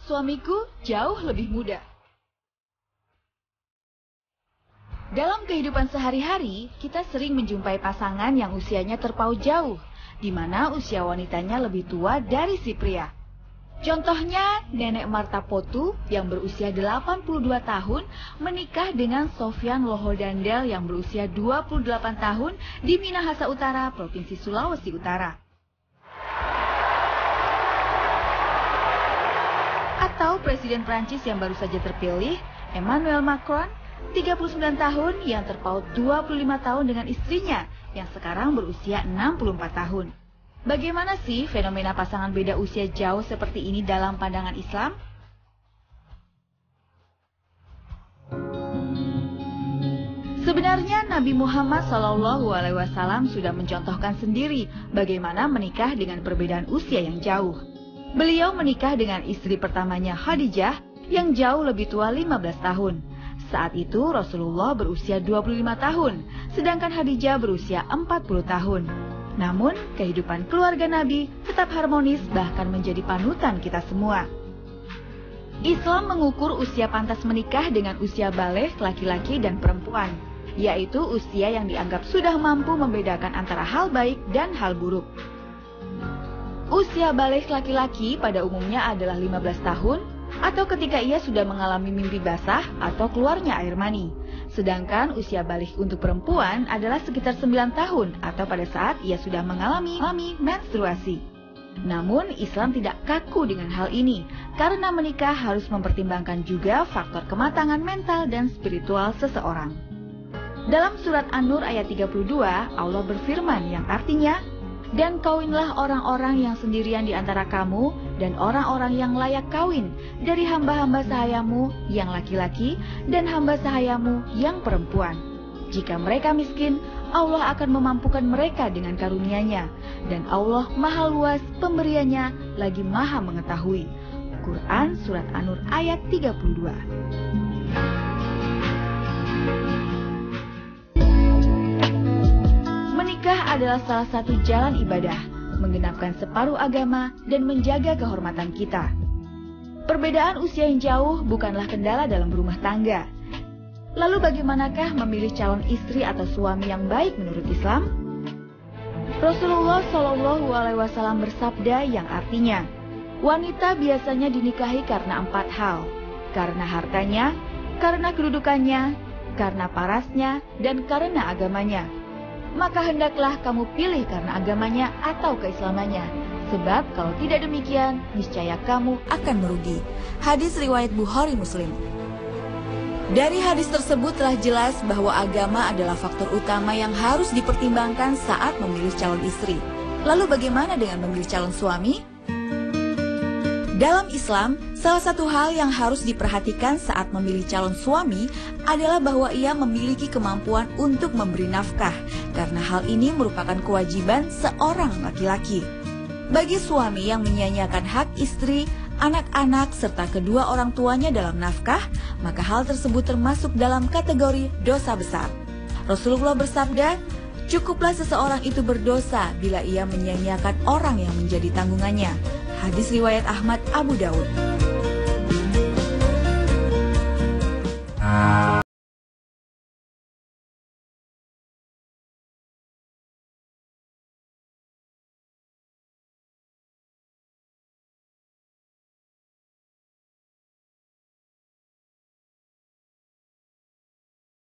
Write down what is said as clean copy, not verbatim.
Suamiku jauh lebih muda. Dalam kehidupan sehari-hari, kita sering menjumpai pasangan yang usianya terpaut jauh, di mana usia wanitanya lebih tua dari si pria. Contohnya, Nenek Marta Potu yang berusia 82 tahun menikah dengan Sofyan Lohodandel yang berusia 28 tahun di Minahasa Utara, Provinsi Sulawesi Utara. Atau Presiden Prancis yang baru saja terpilih, Emmanuel Macron, 39 tahun yang terpaut 25 tahun dengan istrinya yang sekarang berusia 64 tahun. Bagaimana sih fenomena pasangan beda usia jauh seperti ini dalam pandangan Islam? Sebenarnya Nabi Muhammad SAW sudah mencontohkan sendiri bagaimana menikah dengan perbedaan usia yang jauh. Beliau menikah dengan istri pertamanya Khadijah yang jauh lebih tua 15 tahun. Saat itu Rasulullah berusia 25 tahun, sedangkan Khadijah berusia 40 tahun. Namun, kehidupan keluarga Nabi tetap harmonis bahkan menjadi panutan kita semua. Islam mengukur usia pantas menikah dengan usia baligh laki-laki dan perempuan, yaitu usia yang dianggap sudah mampu membedakan antara hal baik dan hal buruk. Usia baligh laki-laki pada umumnya adalah 15 tahun, atau ketika ia sudah mengalami mimpi basah atau keluarnya air mani. Sedangkan usia baligh untuk perempuan adalah sekitar 9 tahun atau pada saat ia sudah mengalami menstruasi. Namun Islam tidak kaku dengan hal ini karena menikah harus mempertimbangkan juga faktor kematangan mental dan spiritual seseorang. Dalam surat An-Nur ayat 32, Allah berfirman yang artinya, "Dan kawinlah orang-orang yang sendirian di antara kamu dan orang-orang yang layak kawin dari hamba-hamba sahayamu yang laki-laki dan hamba sahayamu yang perempuan. Jika mereka miskin, Allah akan memampukan mereka dengan karunia-Nya, dan Allah maha luas pemberiannya lagi maha mengetahui." Quran Surat An-Nur ayat 32. Menikah adalah salah satu jalan ibadah, menggenapkan separuh agama dan menjaga kehormatan kita. Perbedaan usia yang jauh bukanlah kendala dalam berumah tangga. Lalu bagaimanakah memilih calon istri atau suami yang baik menurut Islam? Rasulullah SAW bersabda yang artinya, wanita biasanya dinikahi karena 4 hal, karena hartanya, karena kedudukannya, karena parasnya, dan karena agamanya. Maka hendaklah kamu pilih karena agamanya atau keislamannya. Sebab kalau tidak demikian, niscaya kamu akan merugi. Hadis riwayat Bukhari Muslim. Dari hadis tersebut telah jelas bahwa agama adalah faktor utama yang harus dipertimbangkan saat memilih calon istri. Lalu bagaimana dengan memilih calon suami? Dalam Islam, salah satu hal yang harus diperhatikan saat memilih calon suami adalah bahwa ia memiliki kemampuan untuk memberi nafkah, karena hal ini merupakan kewajiban seorang laki-laki. Bagi suami yang menyia-nyiakan hak istri, anak-anak, serta kedua orang tuanya dalam nafkah, maka hal tersebut termasuk dalam kategori dosa besar. Rasulullah bersabda, "Cukuplah seseorang itu berdosa bila ia menyia-nyiakan orang yang menjadi tanggungannya." Hadis riwayat Ahmad Abu Daud.